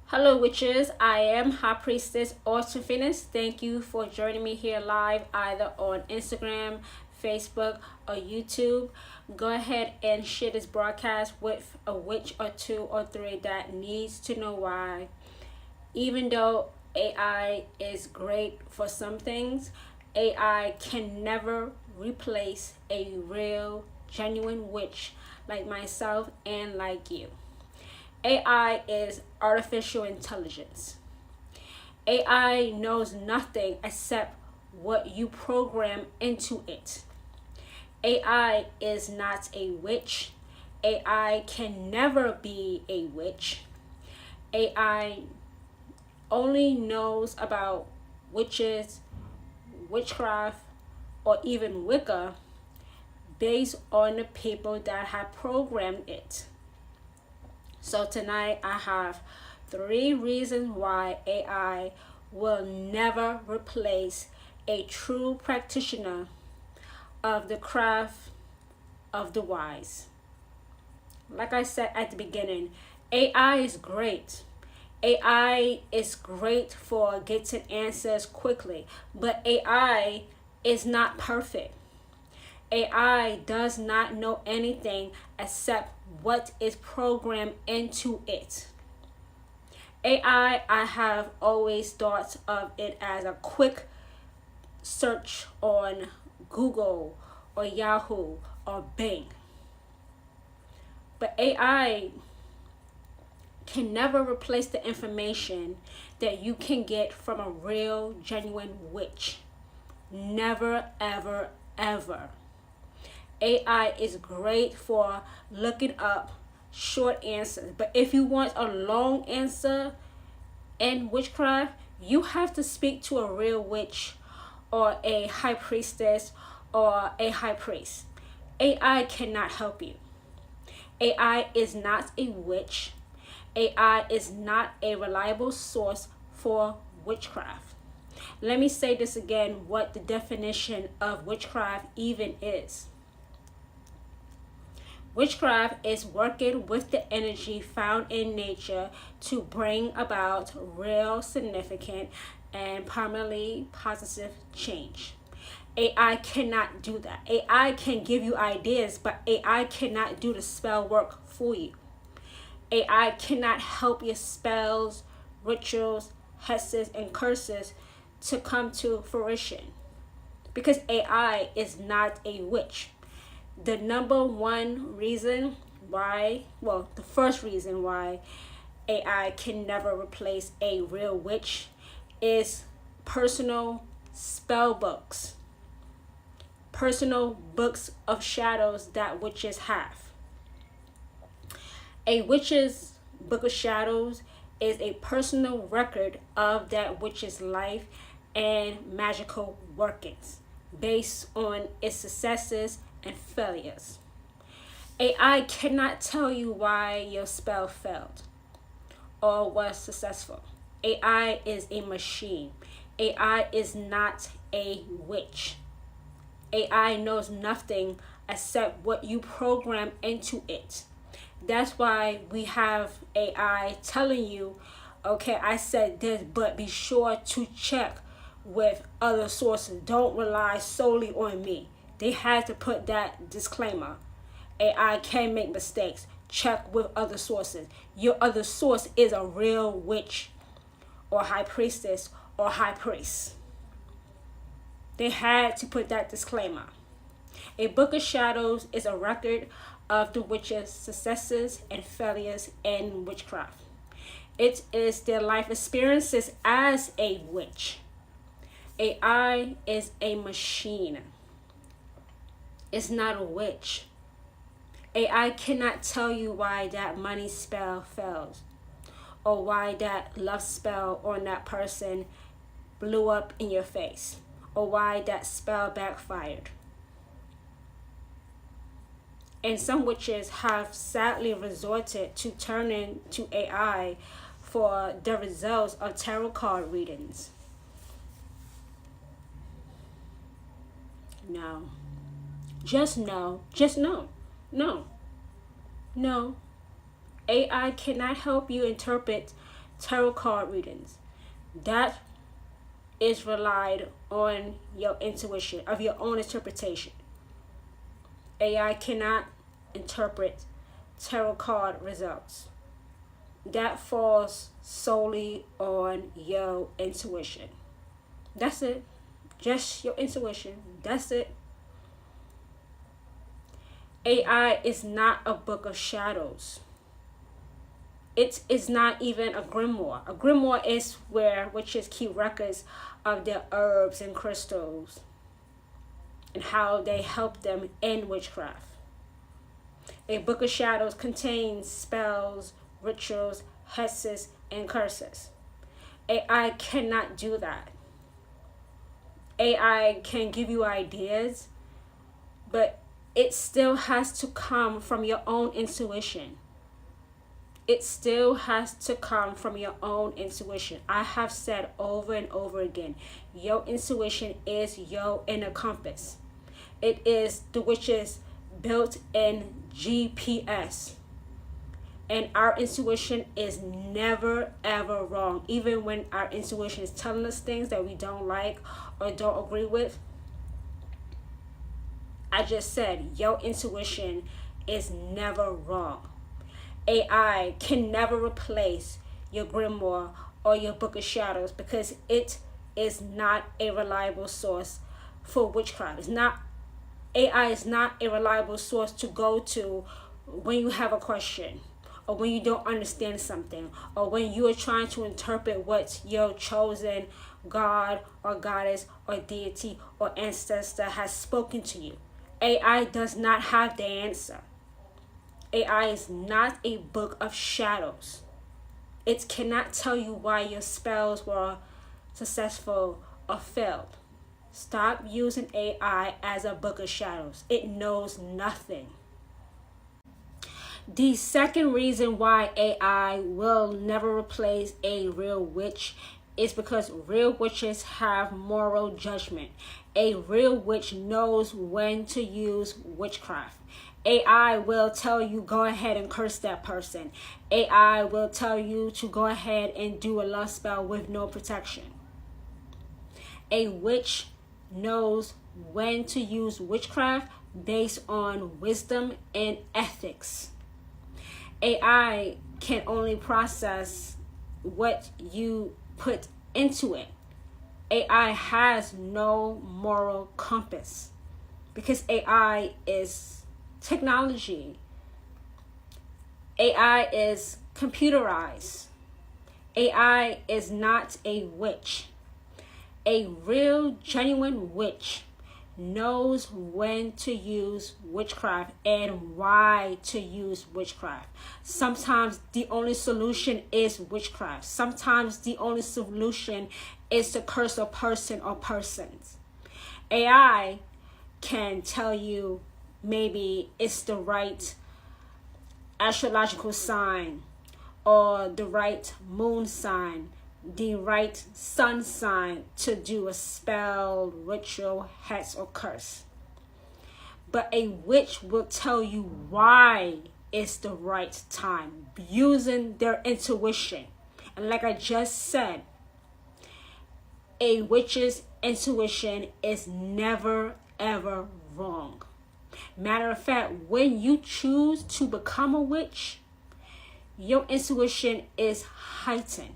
Hello, witches. I am High Priestess Orthophilus. Thank you for joining me here live, either on Instagram, Facebook, or YouTube. Go ahead and share this broadcast with a witch or two or three that needs to know why. Even though AI is great for some things, AI can never replace a real, genuine witch like myself and like you. AI is artificial intelligence. AI knows nothing except what you program into it. AI is not a witch. AI can never be a witch. AI only knows about witches, witchcraft, or even Wicca based on the people that have programmed it. So tonight I have 3 reasons why AI will never replace a true practitioner of the craft of the wise. Like I said at the beginning, AI is great. AI is great for getting answers quickly, but AI is not perfect. AI does not know anything except what is programmed into it. I have always thought of it as a quick search on Google or Yahoo or Bing. But AI can never replace the information that you can get from a real, genuine witch. Never, ever, ever. AI is great for looking up short answers, but if you want a long answer in witchcraft, you have to speak to a real witch or a high priestess or a high priest. AI cannot help you. AI is not a witch. AI is not a reliable source for witchcraft. Let me say this again, what the definition of witchcraft even is. Witchcraft is working with the energy found in nature to bring about real, significant, and permanently positive change. AI cannot do that. AI can give you ideas, but AI cannot do the spell work for you. AI cannot help your spells, rituals, hexes, and curses to come to fruition because AI is not a witch. The number one reason why, well, the first reason why AI can never replace a real witch is personal spell books, personal books of shadows that witches have. A witch's book of shadows is a personal record of that witch's life and magical workings based on its successes and failures. AI cannot tell you why your spell failed or was successful. AI is a machine. AI is not a witch. AI knows nothing except what you program into it. That's why we have AI telling you, okay, I said this, but be sure to check with other sources. Don't rely solely on me. They had to put that disclaimer. AI can make mistakes. Check with other sources. Your other source is a real witch or high priestess or high priest. They had to put that disclaimer. A book of shadows is a record of the witch's successes and failures in witchcraft. It is their life experiences as a witch. AI is a machine. It's not a witch. AI cannot tell you why that money spell fails or why that love spell on that person blew up in your face or why that spell backfired. And some witches have sadly resorted to turning to AI for the results of tarot card readings. No. Just no. Just no. No. No. AI cannot help you interpret tarot card readings, that is relied on your intuition, of your own interpretation. AI cannot interpret tarot card results. That falls solely on your intuition. That's it. Just your intuition. That's it. AI is not a book of shadows. It is not even a grimoire. A grimoire is where witches keep records of their herbs and crystals and how they help them in witchcraft. A book of shadows contains spells, rituals, hexes, and curses. AI cannot do that. AI can give you ideas, but it still has to come from your own intuition. It still has to come from your own intuition. I have said over and over again, your intuition is your inner compass. It is the witch's built-in GPS. And our intuition is never, ever wrong. Even when our intuition is telling us things that we don't like or don't agree with. I just said, your intuition is never wrong. AI can never replace your grimoire or your book of shadows because it is not a reliable source for witchcraft. AI is not a reliable source to go to when you have a question, or when you don't understand something, or when you are trying to interpret what your chosen God or goddess or deity or ancestor has spoken to you. AI does not have the answer. AI is not a book of shadows. It cannot tell you why your spells were successful or failed. Stop using AI as a book of shadows. It knows nothing. The second reason why AI will never replace a real witch is because real witches have moral judgment. A real witch knows when to use witchcraft. AI will tell you go ahead and curse that person. AI will tell you to go ahead and do a love spell with no protection. A witch knows when to use witchcraft based on wisdom and ethics. AI can only process what you put into it. AI has no moral compass because AI is technology. AI is computerized. AI is not a witch. A real, genuine witch knows when to use witchcraft and why to use witchcraft. Sometimes the only solution is witchcraft. Sometimes the only solution is to curse a person or persons. AI can tell you maybe it's the right astrological sign or the right moon sign, the right sun sign to do a spell, ritual, hex, or curse. But a witch will tell you why it's the right time using their intuition. And like I just said, a witch's intuition is never, ever wrong. Matter of fact, when you choose to become a witch, your intuition is heightened.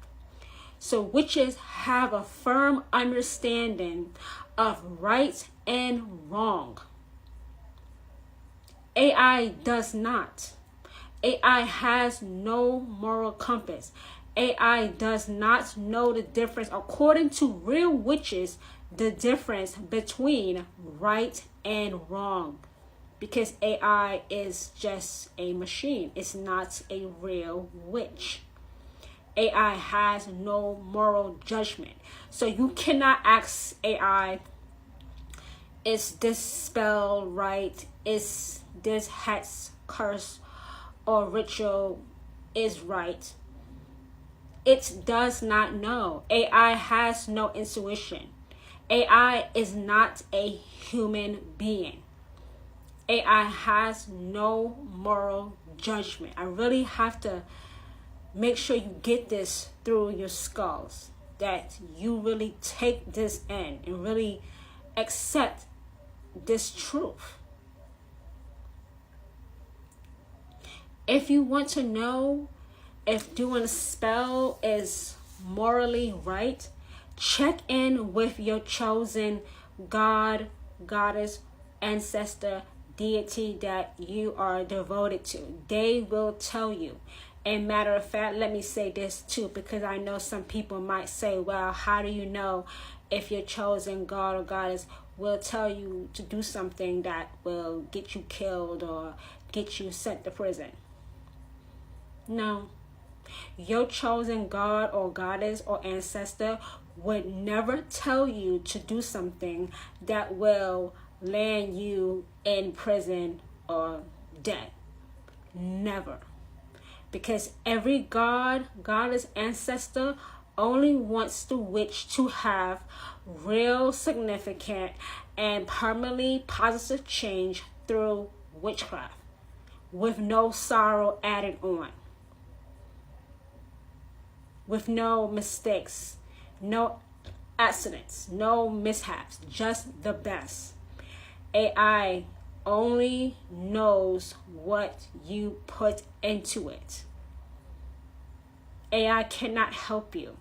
So witches have a firm understanding of right and wrong. AI does not. AI has no moral compass. AI does not know the difference, according to real witches, the difference between right and wrong. Because AI is just a machine. It's not a real witch. AI has no moral judgment. So you cannot ask AI, is this spell right? Is this hex, curse, or ritual is right? It does not know. AI has no intuition. AI is not a human being. AI has no moral judgment. I really have to make sure you get this through your skulls, that you really take this in and really accept this truth. If you want to know if doing a spell is morally right, check in with your chosen God, goddess, ancestor, deity that you are devoted to. They will tell you. And matter of fact, let me say this too, because I know some people might say, well, how do you know if your chosen God or goddess will tell you to do something that will get you killed or get you sent to prison? No. Your chosen God or goddess or ancestor would never tell you to do something that will land you in prison or dead. Never. Because every God, goddess, ancestor only wants the witch to have real, significant, and permanently positive change through witchcraft, with no sorrow added on, with no mistakes, no accidents, no mishaps, just the best. AI only knows what you put into it. AI cannot help you.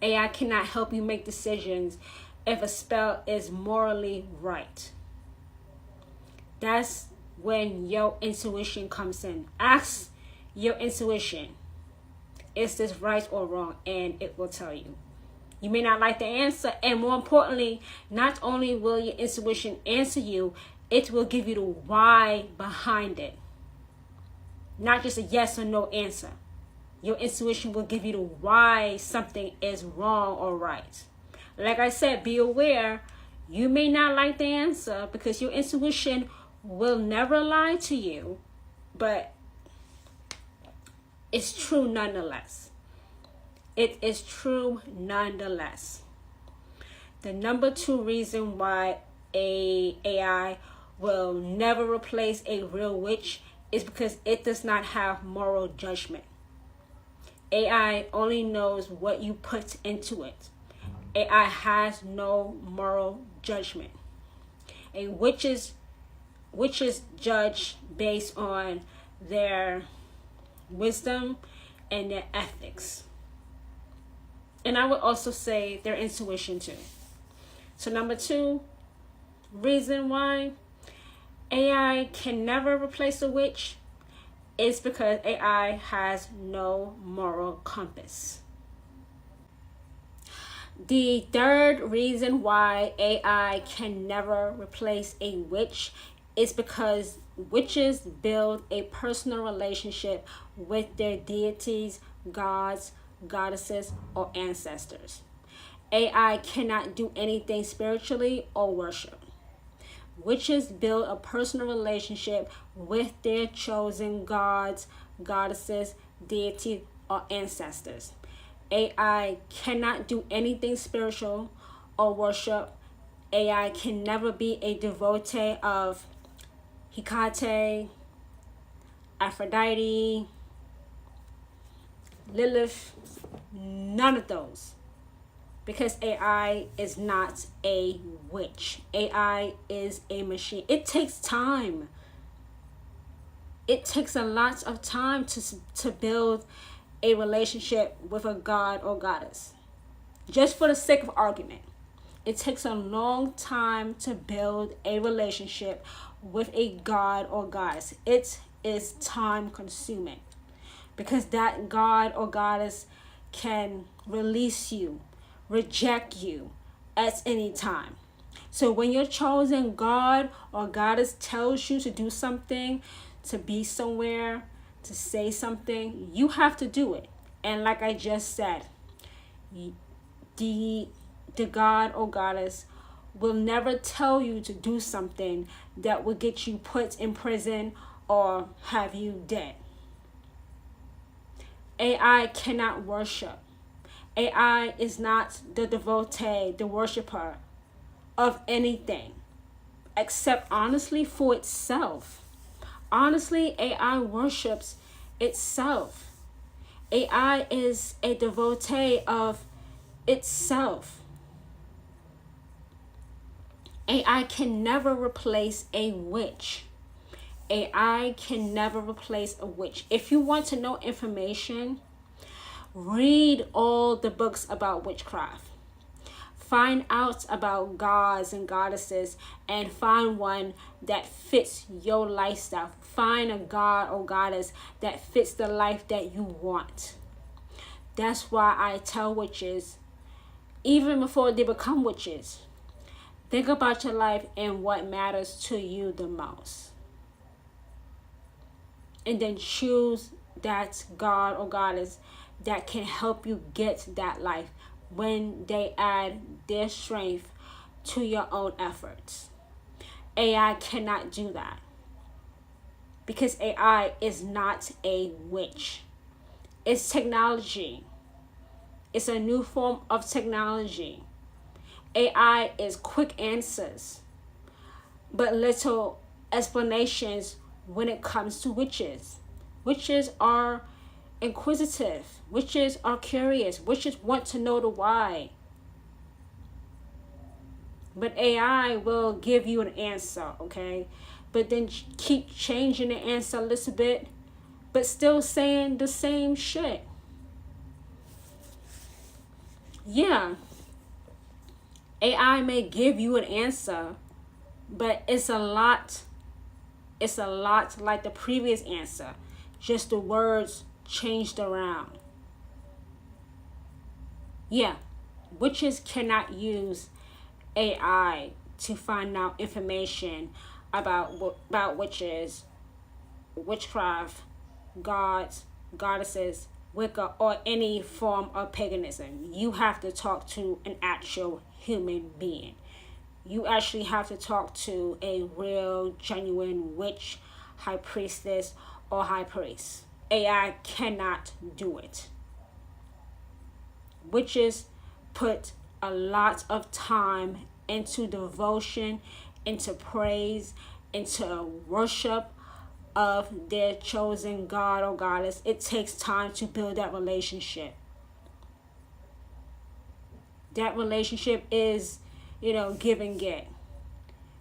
AI cannot help you make decisions if a spell is morally right. That's when your intuition comes in. Ask your intuition, is this right or wrong? And it will tell you. You may not like the answer, and more importantly, not only will your intuition answer you, it will give you the why behind it. Not just a yes or no answer. Your intuition will give you the why something is wrong or right. Like I said, be aware, you may not like the answer because your intuition will never lie to you, but it's true nonetheless. It is true nonetheless. The number 2 reason why AI will never replace a real witch is because it does not have moral judgment. AI only knows what you put into it. AI has no moral judgment. A witches judge based on their wisdom and their ethics. And I would also say their intuition too. So number 2 reason why AI can never replace a witch is because AI has no moral compass. The 3rd reason why AI can never replace a witch is because witches build a personal relationship with their deities, gods, goddesses, or ancestors. AI cannot do anything spiritually or worship. Witches build a personal relationship with their chosen gods, goddesses, deities, or ancestors. AI cannot do anything spiritual or worship. AI can never be a devotee of Hecate, Aphrodite, Lilith, none of those. Because AI is not a witch. AI is a machine. It takes time. It takes a lot of time to build a relationship with a god or goddess. Just for the sake of argument, it takes a long time to build a relationship with a god or goddess. It is time consuming because that god or goddess can release you, reject you at any time. So when your chosen god or goddess tells you to do something, to be somewhere, to say something, you have to do it. And like I just said, the god or goddess will never tell you to do something that will get you put in prison or have you dead. AI cannot worship. AI is not the devotee, the worshiper of anything, except honestly for itself. Honestly, AI worships itself. AI is a devotee of itself. AI can never replace a witch. AI can never replace a witch. If you want to know information, read all the books about witchcraft. Find out about gods and goddesses and find one that fits your lifestyle. Find a god or goddess that fits the life that you want. That's why I tell witches, even before they become witches, think about your life and what matters to you the most. And then choose that god or goddess that can help you get that life when they add their strength to your own efforts. AI cannot do that because AI is not a witch. It's technology. It's a new form of technology. AI is quick answers, but little explanations when it comes to witches. Witches are inquisitive. Witches are curious. Witches want to know the why. But AI will give you an answer, okay? But then keep changing the answer a little bit, but still saying the same shit. Yeah, AI may give you an answer, but it's a lot like the previous answer. Just the words changed around. Yeah, witches cannot use AI to find out information about witches, witchcraft, gods, goddesses, Wicca, or any form of paganism. You have to talk to an actual human being. You actually have to talk to a real, genuine witch, high priestess, or high priest. AI cannot do it. Witches put a lot of time into devotion, into praise, into worship of their chosen god or goddess. It takes time to build that relationship. That relationship is, give and get.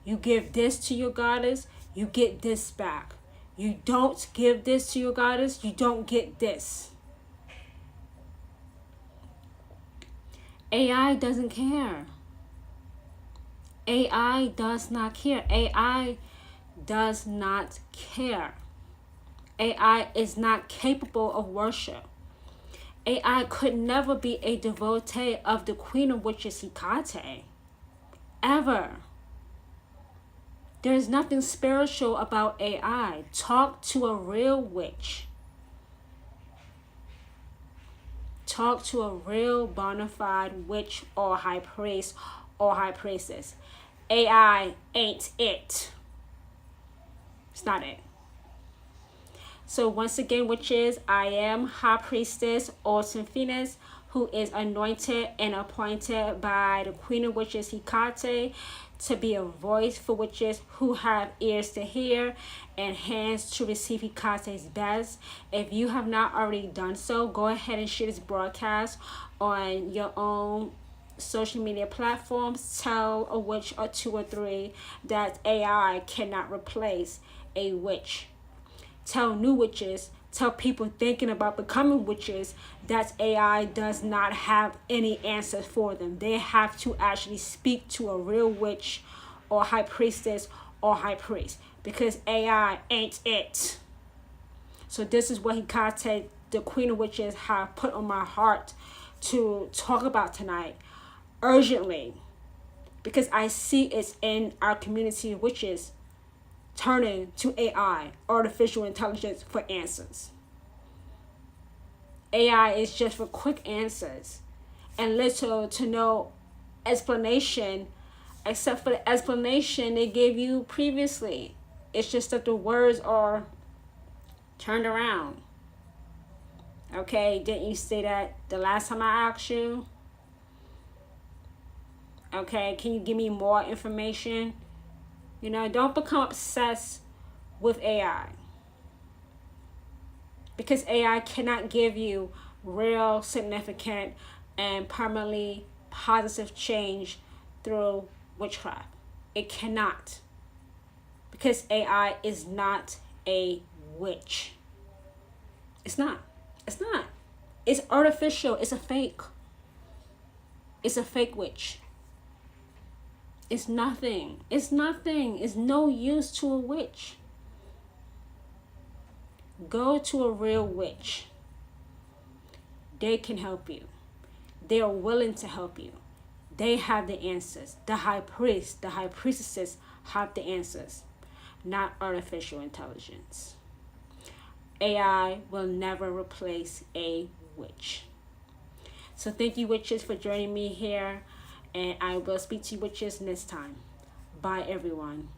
You give this to your goddess, you get this back. You don't give this to your goddess, you don't get this. AI doesn't care. AI does not care. AI does not care. AI is not capable of worship. AI could never be a devotee of the Queen of Witches Hecate. Ever. There's nothing spiritual about AI. Talk to a real witch. Talk to a real bona fide witch or high priest or high priestess. AI ain't it. It's not it. So once again, witches, I am High Priestess Autumn Phoenix, who is anointed and appointed by the Queen of Witches Hecate to be a voice for witches who have ears to hear and hands to receive Hecate's best. If you have not already done so, go ahead and share this broadcast on your own social media platforms. Tell a witch or two or three that AI cannot replace a witch. Tell new witches, tell people thinking about becoming witches that AI does not have any answers for them. They have to actually speak to a real witch or high priestess or high priest, because AI ain't it. So this is what Hecate, the Queen of Witches, have put on my heart to talk about tonight urgently, because I see it's in our community of witches turning to AI, artificial intelligence, for answers. AI is just for quick answers and little to no explanation, except for the explanation they gave you previously. It's just that the words are turned around. Okay, didn't you say that the last time I asked you? Okay, can you give me more information? Don't become obsessed with AI. because AI cannot give you real, significant, and permanently positive change through witchcraft. It cannot, because AI is not a witch. It's not. It's not. It's artificial. It's a fake. It's a fake witch. It's nothing. It's nothing. It's no use to a witch. Go to a real witch. They can help you. They are willing to help you. They have the answers. The high priest, the high priestesses have the answers, not artificial intelligence. AI will never replace a witch. So thank you, witches, for joining me here, and I will speak to you, witches, next time. Bye, everyone.